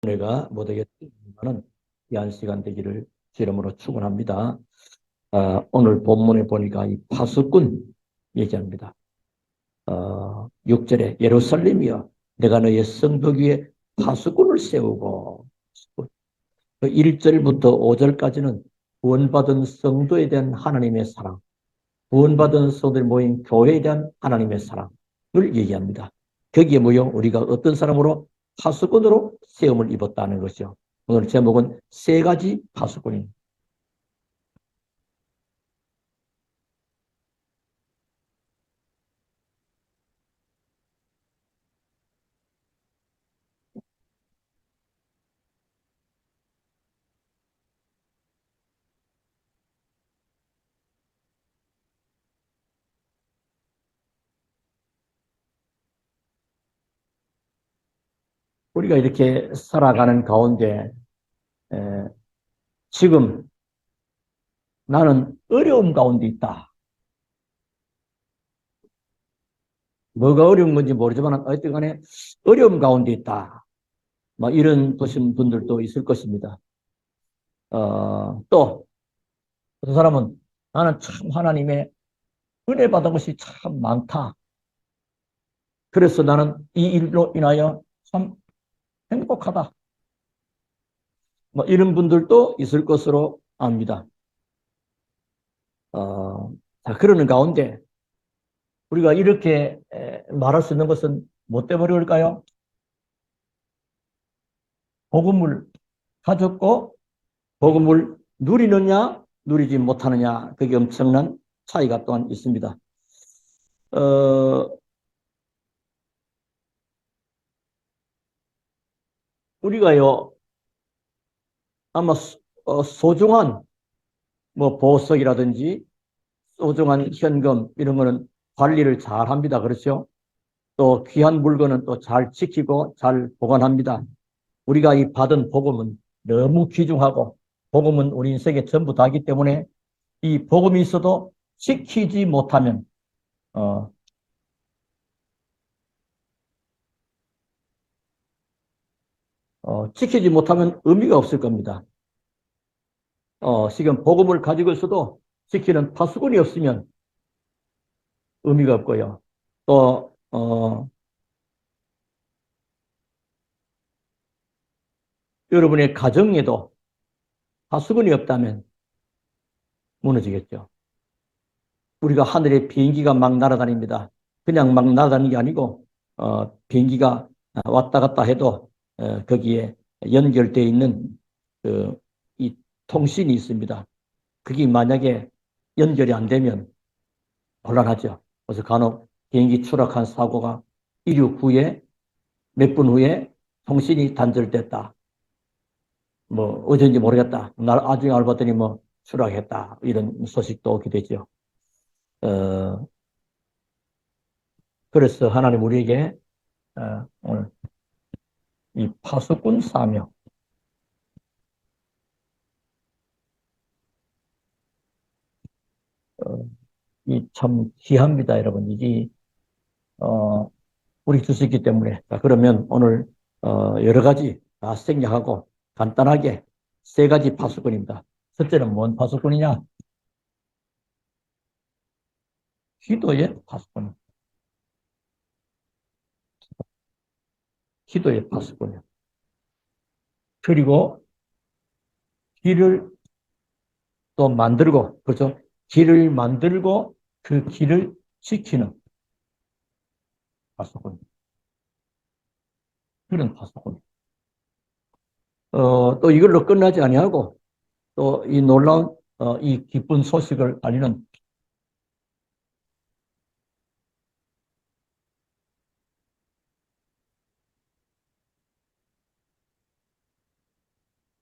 은혜가 못하겠지만은 귀한 시간 되기를 주름으로 축원합니다. 오늘 본문에 보니까 이 파수꾼 얘기합니다. 6절에 예루살렘이여 내가 너의 성벽 위에 파수꾼을 세우고 1절부터 5절까지는 구원받은 성도에 대한 하나님의 사랑, 구원받은 성도들 모인 교회에 대한 하나님의 사랑을 얘기합니다. 거기에 모여 우리가 어떤 사람으로 파수꾼으로 세움을 입었다는 것이죠. 오늘 제목은 세 가지 파수꾼입니다. 우리가 이렇게 살아가는 가운데 지금 나는 어려움 가운데 있다. 뭐가 어려운 건지 모르지만 어쨌든 간에 어려움 가운데 있다. 이런 보신 분들도 있을 것입니다. 또 어떤 사람은 나는 참 하나님의 은혜 받은 것이 참 많다. 그래서 나는 이 일로 인하여 참 행복하다. 이런 분들도 있을 것으로 압니다. 자, 그러는 가운데 우리가 이렇게 말할 수 있는 것은 뭐 때문에 그럴까요? 복음을 가졌고 복음을 누리느냐 누리지 못하느냐 그게 엄청난 차이가 또한 있습니다. 우리가요 아마 소중한 보석이라든지 소중한 현금 이런 거는 관리를 잘 합니다. 그렇죠? 또 귀한 물건은 또 잘 지키고 잘 보관합니다. 우리가 이 받은 복음은 너무 귀중하고 복음은 우리 인생의 전부 다이기 때문에 이 복음이 있어도 지키지 못하면 지키지 못하면 의미가 없을 겁니다. 지금 복음을 가지고 있어도 지키는 파수꾼이 없으면 의미가 없고요. 또 여러분의 가정에도 파수꾼이 없다면 무너지겠죠. 우리가 하늘에 비행기가 막 날아다닙니다. 그냥 막 날아다니는 게 아니고 비행기가 왔다 갔다 해도 거기에 연결되어 있는 이 통신이 있습니다. 그게 만약에 연결이 안 되면 곤란하죠. 그래서 간혹 비행기 추락한 사고가 이륙 후에 몇 분 후에 통신이 단절됐다. 어쩐지 모르겠다. 나중에 알고 봤더니 추락했다. 이런 소식도 오게 되죠. 그래서 하나님 우리에게 오늘 이 파수꾼 사명 이 참 귀합니다, 여러분. 이게 우리 줄 수 있기 때문에. 자, 그러면 오늘 여러 가지 다 생략하고 간단하게 세 가지 파수꾼입니다. 첫째는 뭔 파수꾼이냐? 기도의 파수꾼. 기도의 파수꾼이요. 그리고 길을 또 만들고, 그렇죠? 길을 만들고 그 길을 지키는 파수꾼. 그런 파수꾼. 또 이걸로 끝나지 아니하고 또 이 놀라운 이 기쁜 소식을 알리는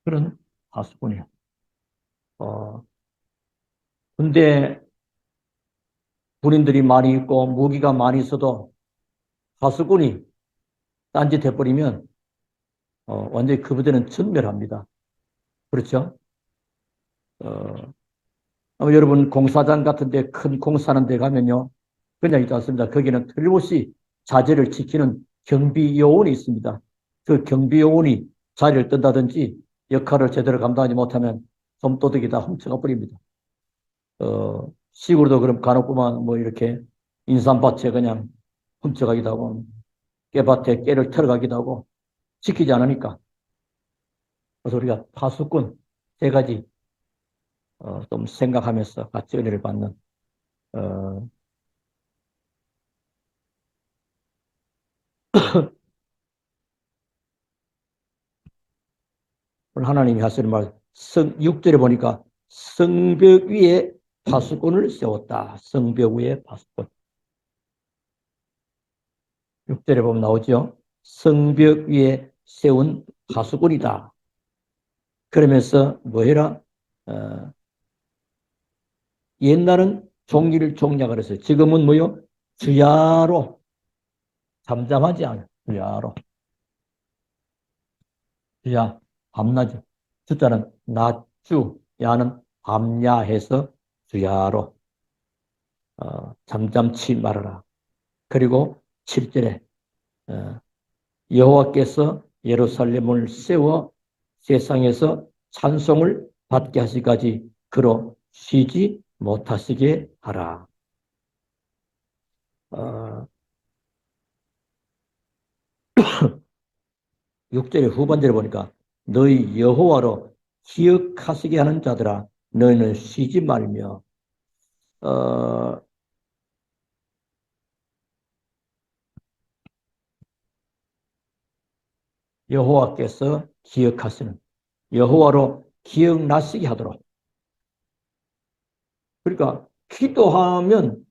그런 파수꾼이에요. 근데 군인들이 많이 있고 무기가 많이 있어도 파수꾼이 딴짓 해버리면 완전히 그 부대는 전멸합니다. 그렇죠? 여러분 공사장 같은 데 큰 공사하는 데 가면요. 그냥 있지 않습니다. 거기는 틀림없이 자재를 지키는 경비 요원이 있습니다. 그 경비 요원이 자리를 뜬다든지 역할을 제대로 감당하지 못하면 좀도둑이 다 훔쳐가 버립니다. 시골도 그럼 간혹구만 뭐 이렇게 인삼밭에 그냥 훔쳐가기도 하고 깨밭에 깨를 털어가기도 하고 지키지 않으니까. 그래서 우리가 파수꾼 세 가지 좀 생각하면서 같이 은혜를 받는 어, 오늘 하나님이 하시는 말 6절에 보니까 성벽 위에 파수꾼을 세웠다. 성벽 위에 파수꾼. 6절에 보면 나오죠. 성벽 위에 세운 파수꾼이다. 그러면서 뭐 해라? 옛날은 종기를 종냐 그랬어요. 지금은 뭐요? 주야로 잠잠하지 않아요. 주야로. 주야 밤낮이요. 주자는 낮주, 야는 밤야 해서 주야로 잠잠치 말아라. 그리고 7절에 여호와께서 예루살렘을 세워 세상에서 찬송을 받게 하시기까지 그로 쉬지 못하시게 하라. 6절의 후반절에 보니까 너희 여호와로 기억하시게 하는 자들아 너희는 쉬지 말며 여호와께서 기억하시는 여호와로 기억나시게 하도록. 그러니까 기도하면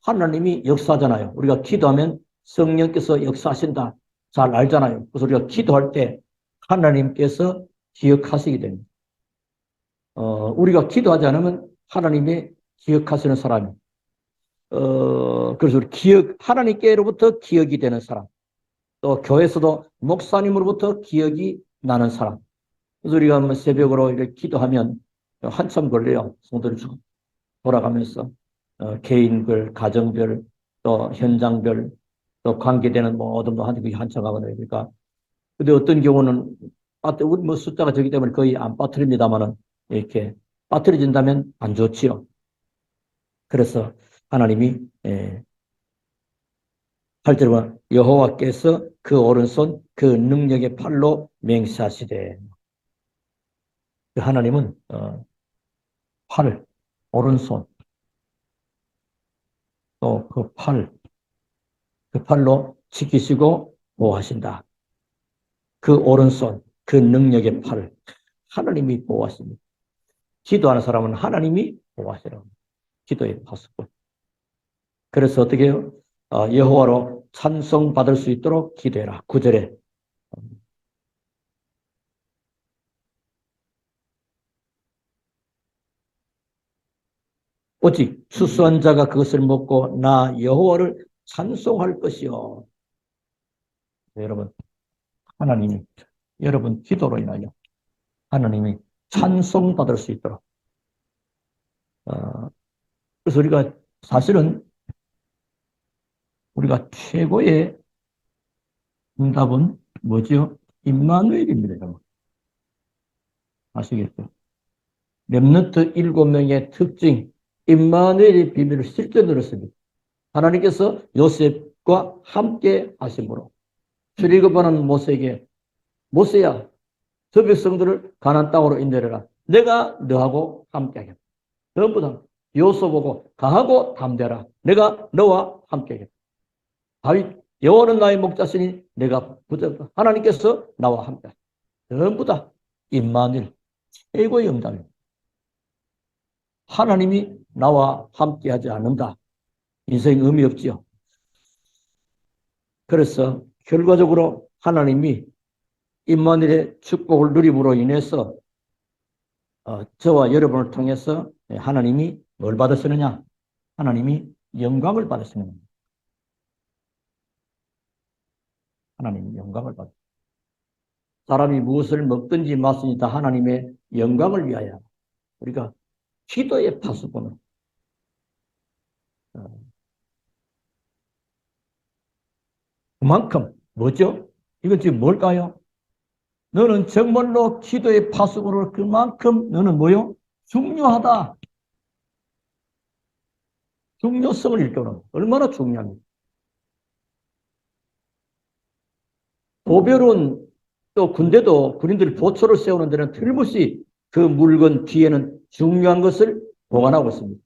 하나님이 역사하잖아요. 우리가 기도하면 성령께서 역사하신다. 잘 알잖아요. 그래서 우리가 기도할 때 하나님께서 기억하시게 됩니다. 우리가 기도하지 않으면 하나님이 기억하시는 사람이. 그래서 우리 하나님께로부터 기억이 되는 사람. 또 교회에서도 목사님으로부터 기억이 나는 사람. 그래서 우리가 뭐 새벽으로 이렇게 기도하면 한참 걸려요. 성도를 돌아가면서 개인별, 가정별, 또 현장별, 또 관계되는 모든 한참 가거든요. 그러니까 근데 어떤 경우는 우리 뭐 숫자가 적기 때문에 거의 안 빠뜨립니다만은 이렇게 빠뜨려진다면 안 좋지요. 그래서 하나님이 8절에 여호와께서 그 오른손 그 능력의 팔로 맹세하시되 하나님은 팔, 오른손 또 그 팔로 지키시고 보호하신다. 그 오른손, 그 능력의 팔 하나님이 보호하십니다. 기도하는 사람은 하나님이 보호하시라고. 기도의 파수꾼. 그래서 어떻게 해요? 여호와로 찬송받을 수 있도록 기도해라. 9절에 오직 추수한 자가 그것을 먹고 나 여호와를 찬송할 것이요. 여러분 하나님이 여러분 기도로 인하여 하나님이 찬송받을 수 있도록 그래서 우리가 사실은 우리가 최고의 응답은 뭐죠? 임마누엘입니다. 여러분. 아시겠죠? 렘넌트 7명의 특징 임마누엘의 비밀을 실제 들었습니다. 하나님께서 요셉과 함께 하심으로 출애굽하는 모세에게 모세야 저 백성들을 가나안 땅으로 인도해라. 내가 너하고 함께 하겠다. 전부 다 요소 보고 강하고 담대라. 내가 너와 함께 하겠다. 다윗 여호와는 나의 목자시니 내가 붙잡다. 하나님께서 나와 함께 하겠다. 전부 다 임마누엘 최고의 응답입니다. 하나님이 나와 함께 하지 않는다. 인생 의미 없지요. 그래서 결과적으로 하나님이 임마누엘의 축복을 누림으로 인해서 저와 여러분을 통해서 하나님이 뭘 받으시느냐? 하나님이 영광을 받으시는 겁니다. 하나님이 영광을 받으시는 사람이 무엇을 먹든지 마시든지 다 하나님의 영광을 위하여 우리가 기도의 파수꾼은 그만큼 뭐죠? 이건 지금 뭘까요? 너는 정말로 기도의 파수꾼으로 그만큼 너는 뭐요? 중요하다. 중요성을 일깨우는 얼마나 중요합니까? 보별은 또 군대도 군인들이 보초를 세우는 데는 틀림없이 그 물건 뒤에는 중요한 것을 보관하고 있습니다.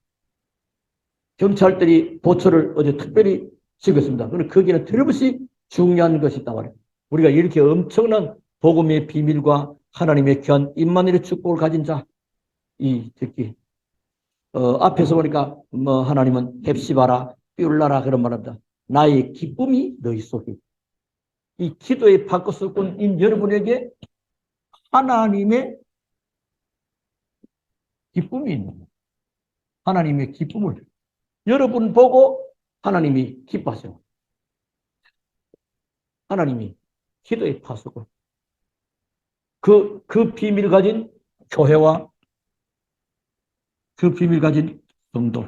경찰들이 보초를 어제 특별히 찍었습니다. 그런데 거기는 틀림없이 중요한 것이 있단 말이에요. 우리가 이렇게 엄청난 복음의 비밀과 하나님의 귀한 임마누엘의 축복을 가진 자, 이 특히 앞에서 보니까 뭐 하나님은 헵시바라 삐울라라 그런 말한다. 나의 기쁨이 너희 속에. 이 기도의 바꿔서꾼인 여러분에게 하나님의 기쁨이 있는 거예요. 하나님의 기쁨을 여러분 보고 하나님이 기뻐하세요. 하나님이 기도의 파수꾼. 그 비밀을 가진 교회와 그 비밀을 가진 성도.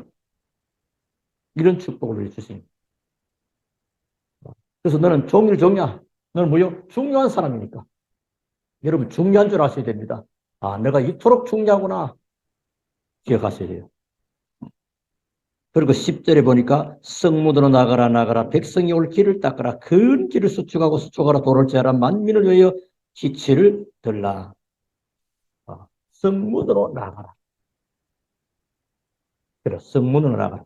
이런 축복을 주십니다. 그래서 너는 종일종야. 너는 뭐요? 중요한 사람이니까. 여러분 중요한 줄 아셔야 됩니다. 아, 내가 이토록 중요하구나. 기억하셔야 돼요. 그리고 10절에 보니까 성문으로 나가라 나가라 백성이 올 길을 닦아라 큰 길을 수축하고 수축하라 돌을 제하라 만민을 위하여 기치를 들라. 성문으로 나가라. 그래, 성문으로 나가라.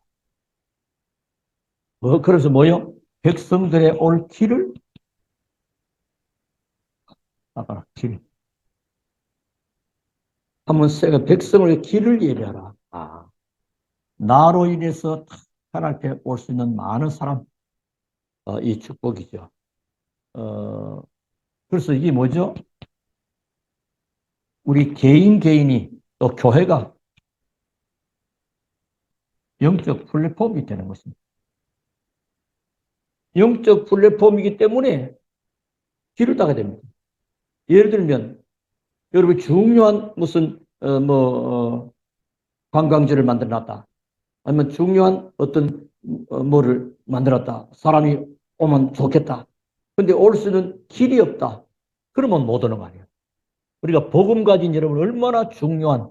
그래서 뭐요? 백성들의 올 길을 나가라. 길. 한번 세가 백성의 길을 예배하라. 아, 나로 인해서 하나님 앞에 올 수 있는 많은 사람, 이 축복이죠. 그래서 이게 뭐죠? 우리 개인이 또 교회가 영적 플랫폼이 되는 것입니다. 영적 플랫폼이기 때문에 길을 따게 됩니다. 예를 들면 여러분 중요한 무슨 관광지를 만들어 놨다. 아니면 중요한 어떤 뭐를 만들었다. 사람이 오면 좋겠다. 근데 올 수 있는 길이 없다. 그러면 못 오는 거 아니에요. 우리가 복음 가진 여러분 얼마나 중요한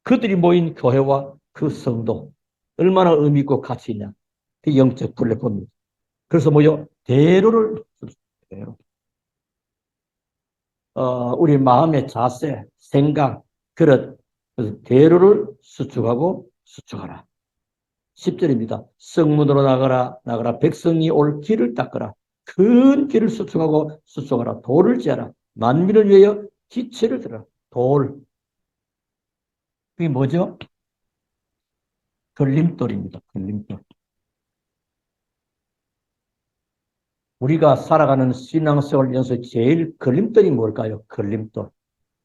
그들이 모인 교회와 그 성도 얼마나 의미 있고 가치 있냐. 그 영적 플랫폼입니다. 그래서 뭐요? 대로를 우리 마음의 자세, 생각, 그릇, 대로를 수축하고 수축하라. 10절입니다. 성문으로 나가라, 나가라. 백성이 올 길을 닦아라. 큰 길을 수축하고 수축하라. 돌을 지어라. 만민을 위하여 기체를 들어라. 돌. 그게 뭐죠? 걸림돌입니다. 걸림돌. 우리가 살아가는 신앙생활 연속 제일 걸림돌이 뭘까요? 걸림돌.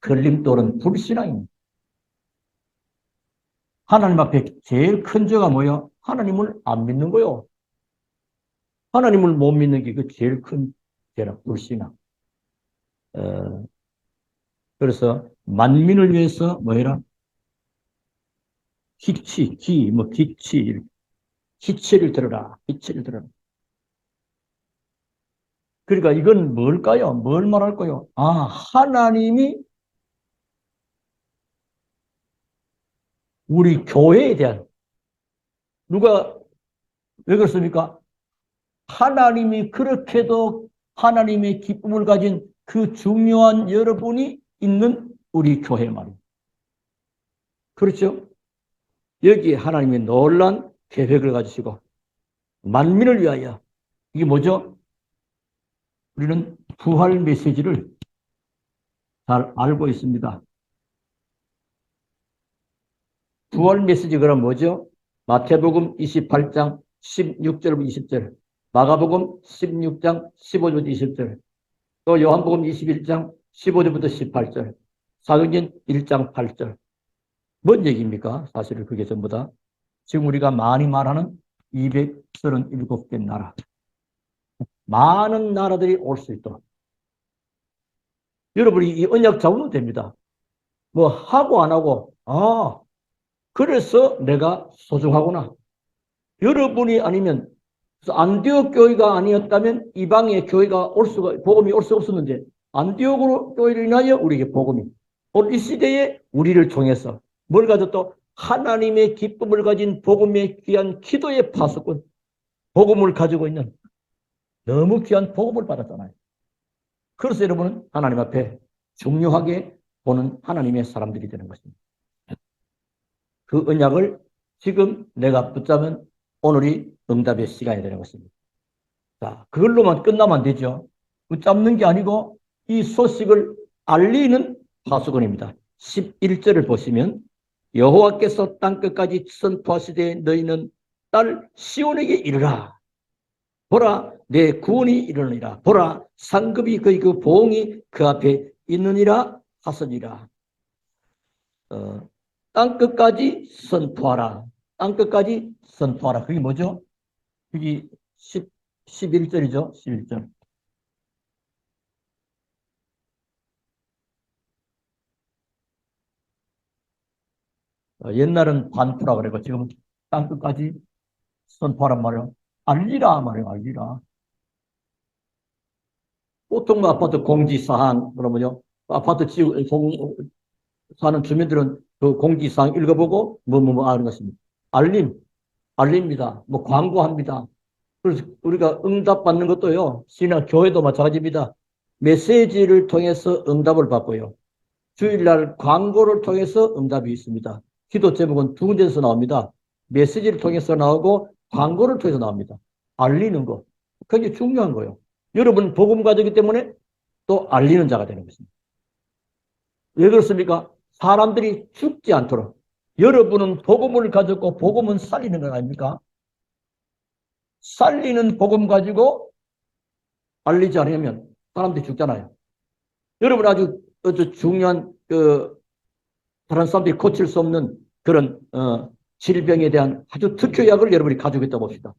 걸림돌은 불신앙입니다. 하나님 앞에 제일 큰 죄가 뭐예요? 하나님을 안 믿는 거요. 하나님을 못 믿는 게 그 제일 큰 죄라, 불신앙. 그래서 만민을 위해서 뭐해라? 기치를 들어라. 기치를 들어라. 그러니까 이건 뭘까요? 뭘 말할까요? 아, 하나님이 우리 교회에 대한 누가 왜 그렇습니까? 하나님이 그렇게도 하나님의 기쁨을 가진 그 중요한 여러분이 있는 우리 교회 말입니다. 그렇죠? 여기에 하나님의 놀란 계획을 가지시고 만민을 위하여 이게 뭐죠? 우리는 부활 메시지를 잘 알고 있습니다. 부활 메시지가 그럼 뭐죠? 마태복음 28장 16절부터 20절, 마가복음 16장 15절부터 20절, 또 요한복음 21장 15절부터 18절, 사도행전 1장 8절. 뭔 얘기입니까? 사실은 그게 전부 다 지금 우리가 많이 말하는 237개 나라, 많은 나라들이 올 수 있도록 여러분이 이 언약 잡으면 됩니다. 뭐 하고 안 하고, 그래서 내가 소중하구나. 여러분이 아니면 안디옥 교회가 아니었다면 이방의 교회가 복음이 올 수 없었는데 안디옥으로 교회를 인하여 우리에게 복음이 오늘 이 시대에 우리를 통해서 뭘 가졌다? 하나님의 기쁨을 가진 복음의 귀한 기도의 파수꾼, 복음을 가지고 있는 너무 귀한 복음을 받았잖아요. 그래서 여러분은 하나님 앞에 중요하게 보는 하나님의 사람들이 되는 것입니다. 그 언약을 지금 내가 붙잡으면 오늘이 응답의 시간이 되는 것입니다. 자, 그걸로만 끝나면 안 되죠. 붙잡는 게 아니고 이 소식을 알리는 파수꾼입니다. 11절을 보시면 여호와께서 땅끝까지 선포하시되 너희는 딸 시온에게 이르라. 보라 내 구원이 이르느니라. 보라 상급이 거의 그 보응이 그 앞에 있느니라 하시니라. 땅끝까지 선포하라. 땅끝까지 선포하라. 그게 뭐죠? 그게 11절이죠. 11절. 옛날은 반포라 그러고 지금은 땅끝까지 선포하란 말이에요. 알리라 말이에요. 알리라. 보통 아파트 공지사항 그러면요. 아파트 사는 주민들은 그 공지사항 읽어보고 뭐뭐 하는 것입니다. 알립니다. 뭐 광고합니다. 그래서 우리가 응답받는 것도요. 신앙 교회도 마찬가지입니다. 메시지를 통해서 응답을 받고요. 주일날 광고를 통해서 응답이 있습니다. 기도 제목은 두 군데에서 나옵니다. 메시지를 통해서 나오고 광고를 통해서 나옵니다. 알리는 거. 그게 중요한 거예요. 여러분 복음 가지기 때문에 또 알리는 자가 되는 것입니다. 왜 그렇습니까? 사람들이 죽지 않도록. 여러분은 복음을 가졌고 복음은 살리는 건 아닙니까? 살리는 복음 가지고 알리지 않으면 사람들이 죽잖아요. 여러분 아주 중요한 다른 사람들이 고칠 수 없는 그런 질병에 대한 아주 특효약을 여러분이 가지고 있다고 봅시다.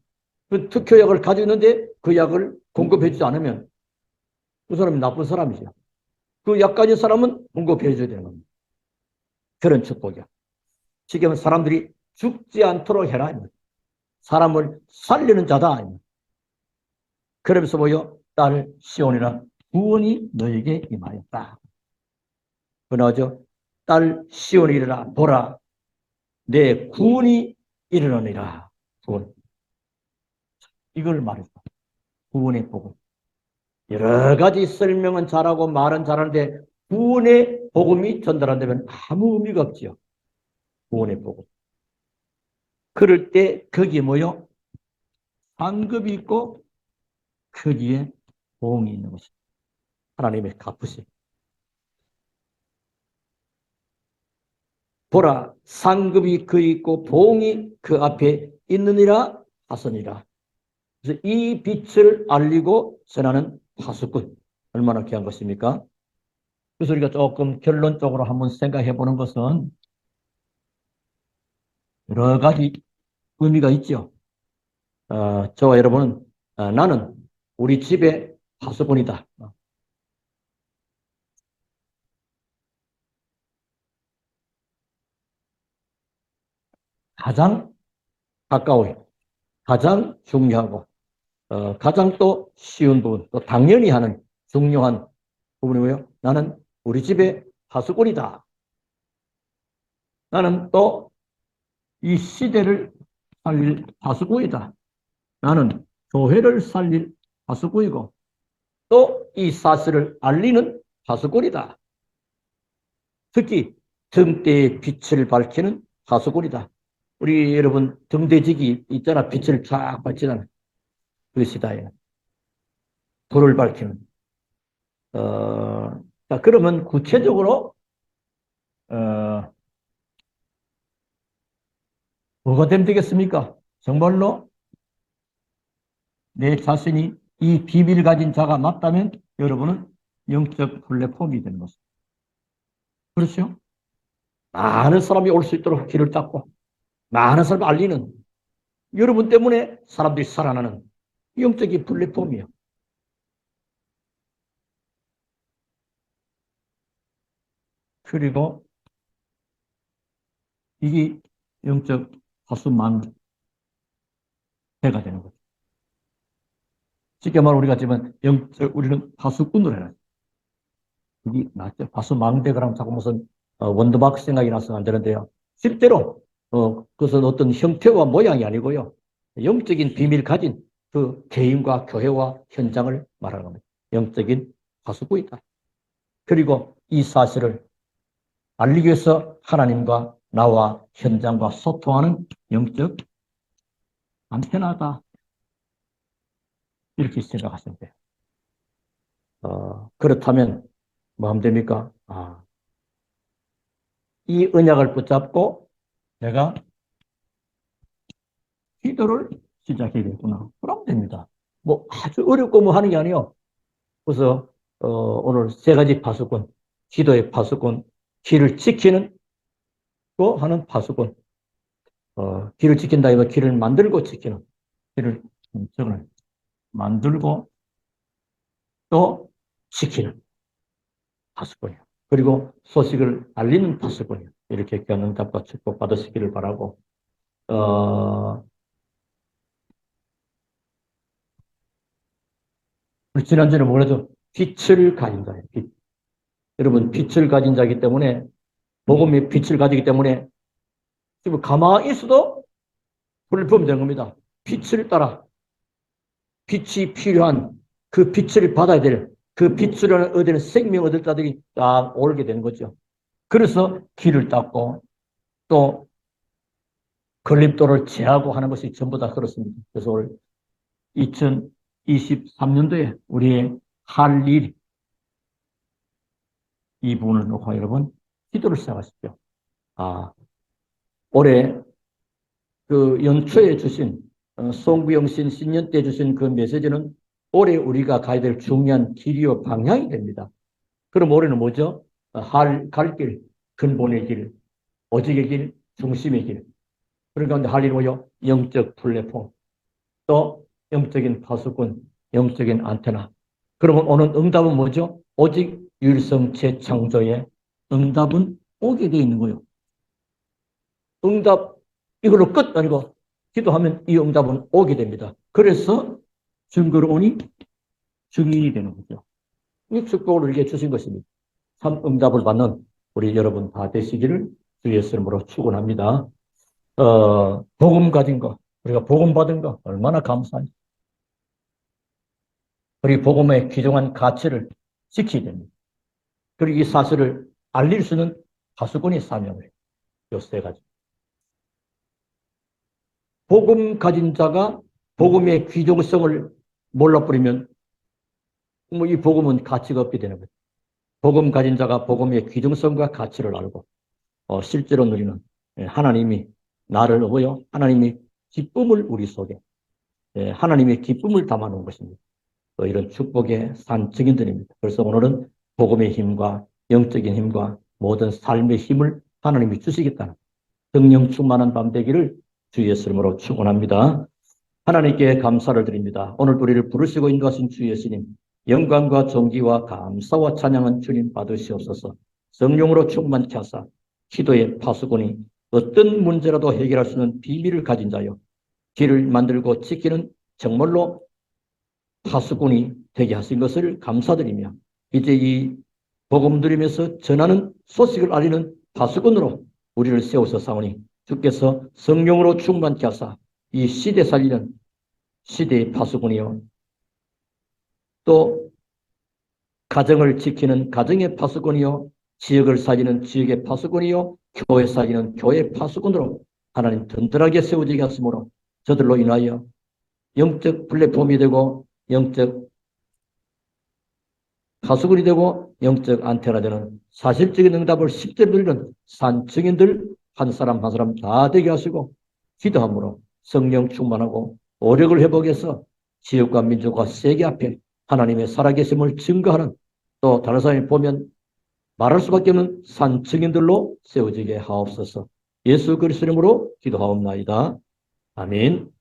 그 특효약을 가지고 있는데 그 약을 공급해 주지 않으면 그 사람이 나쁜 사람이죠. 그 약 가진 사람은 공급해 줘야 되는 겁니다. 그런 축복이야. 지금 사람들이 죽지 않도록 해라. 사람을 살리는 자다. 그러면서 뭐요? 딸 시온이라 구원이 너에게 임하였다. 그나죠? 딸 시온이라 보라 내 구원이 이르느니라. 구원. 이걸 말했어. 구원의 복음. 여러 가지 설명은 잘하고 말은 잘하는데 구원의 복음이 전달한다면 아무 의미가 없지요. 구원의 복음. 그럴 때 거기에 뭐요? 상급이 있고 거기에 보응이 있는 것입니다. 하나님의 갚으심. 보라 상급이 그 있고 보응이 그 앞에 있느니라 하서니라. 그래서 이 빛을 알리고 전하는 파수꾼. 얼마나 귀한 것입니까? 그래서 우리가 조금 결론적으로 한번 생각해 보는 것은 여러 가지 의미가 있죠. 저와 여러분은 나는 우리 집의 파수꾼이다. 가장 가까워요. 가장 중요하고 가장 또 쉬운 부분, 또 당연히 하는 중요한 부분이 뭐예요? 나는 우리 집의 파수꾼이다. 나는 또 이 시대를 살릴 파수꾼이다. 나는 교회를 살릴 파수꾼이고 또 이 사실을 알리는 파수꾼이다. 특히 등대의 빛을 밝히는 파수꾼이다. 우리 여러분 등대직이 있잖아. 빛을 쫙 밝히잖아. 그것이다. 불을 밝히는. 자, 그러면 구체적으로 어, 뭐가 되면 되겠습니까? 정말로 내 자신이 이 비밀을 가진 자가 맞다면 여러분은 영적 플랫폼이 되는 것입니다. 그렇죠? 많은 사람이 올 수 있도록 길을 닦고 많은 사람을 알리는 여러분 때문에 사람들이 살아나는 영적인 플랫폼이에요. 그리고 이게 영적 파수망대가 되는 거죠. 쉽게 말해 우리가 지금 영적 우리는 파수꾼을 해라. 이게 맞죠? 파수망대 그러면 자꾸 무슨 원더마크 생각이 나서 안 되는데요. 실제로 그것은 어떤 형태와 모양이 아니고요. 영적인 비밀 가진 그 개인과 교회와 현장을 말하는 겁니다. 영적인 파수꾼이다. 그리고 이 사실을 알리기 위해서 하나님과 나와 현장과 소통하는 영적 안테나다. 이렇게 생각하시면 돼요. 그렇다면 뭐 하면 됩니까? 이 언약을 붙잡고 내가 기도를 시작해야겠구나. 그러면 됩니다. 뭐 아주 어렵고 뭐 하는 게 아니에요. 그래서 오늘 세 가지 파수꾼, 기도의 파수꾼, 길을 지키는 또 하는 파수꾼, 길을 지킨다 이거 길을 만들고 지키는 길을 저걸 만들고 또 지키는 파수꾼이요. 그리고 소식을 알리는 파수꾼이요. 이렇게 견응답과 축복 받으시기를 바라고 우리 지난주에 뭐라죠? 빛을 가진 자예요. 빛. 여러분 빛을 가진 자이기 때문에 복음이 빛을 가지기 때문에 지금 가만히 있어도 불을 보면 되는 겁니다. 빛을 따라 빛이 필요한 그 빛을 받아야 될 그 빛을 얻을 생명 얻을 자들이 딱 오르게 되는 거죠. 그래서 길을 닦고 또 걸림돌을 제하고 하는 것이 전부 다 그렇습니다. 그래서 오늘 2023년도에 우리의 할 일, 이 부분을 놓고 여러분 기도를 시작하십시오. 올해 그 연초에 주신 송구영 신 신년 때 주신 그 메시지는 올해 우리가 가야 될 중요한 길이요 방향이 됩니다. 그럼 올해는 뭐죠? 갈 길, 근본의 길, 오직의 길, 중심의 길. 그러니까 할 일이 뭐요? 영적 플랫폼, 또 영적인 파수꾼, 영적인 안테나. 그러면 오는 응답은 뭐죠? 오직 유일성 재창조의 응답은 오게 되어 있는 거예요. 응답 이걸로 끝 아니고 기도하면 이 응답은 오게 됩니다. 그래서 증거로 오니 증인이 되는 거죠. 이 축복을 우리에게 주신 것입니다. 참 응답을 받는 우리 여러분 다 되시기를 주 예수 이름으로 축원합니다. 복음 가진 거, 우리가 복음 받은 거 얼마나 감사한지. 우리 복음의 귀중한 가치를 지켜야 됩니다. 그리고 이 사실을 알릴 수 있는 파수꾼의 사명을 요 세 가지. 복음 가진 자가 복음의 귀중성을 몰라버리면 뭐 이 복음은 가치가 없게 되는 거죠. 복음 가진 자가 복음의 귀중성과 가치를 알고 실제로 누리는 하나님이 나를 보여 하나님이 기쁨을 우리 속에 하나님의 기쁨을 담아놓은 것입니다. 이런 축복의 산 증인들입니다. 그래서 오늘은 복음의 힘과 영적인 힘과 모든 삶의 힘을 하나님이 주시겠다는 성령 충만한 밤 되기를 주 예수 이름으로 축원합니다. 하나님께 감사를 드립니다. 오늘 우리를 부르시고 인도하신 주 예수님, 영광과 존귀와 감사와 찬양은 주님 받으시옵소서. 성령으로 충만케 하사 기도의 파수꾼이 어떤 문제라도 해결할 수 있는 비밀을 가진 자요, 길을 만들고 지키는 정말로 파수꾼이 되게 하신 것을 감사드리며 이제 이 복음 드리면서 전하는 소식을 알리는 파수꾼으로 우리를 세워서 사오니 주께서 성령으로 충만케 하사 이 시대 살리는 시대의 파수꾼이요, 또 가정을 지키는 가정의 파수꾼이요, 지역을 살리는 지역의 파수꾼이요, 교회 살리는 교회의 파수꾼으로 하나님 든든하게 세워지게 하심으로 저들로 인하여 영적 플랫폼이 되고 영적 파수꾼이 되고 영적 안테나 되는 사실적인 응답을 실제로 누리는 산 증인들 한 사람 한 사람 다 되게 하시고 기도함으로 성령 충만하고 오력을 회복해서 지역과 민족과 세계 앞에 하나님의 살아계심을 증거하는, 또 다른 사람이 보면 말할 수밖에 없는 산 증인들로 세워지게 하옵소서. 예수 그리스도 이름으로 기도하옵나이다. 아멘.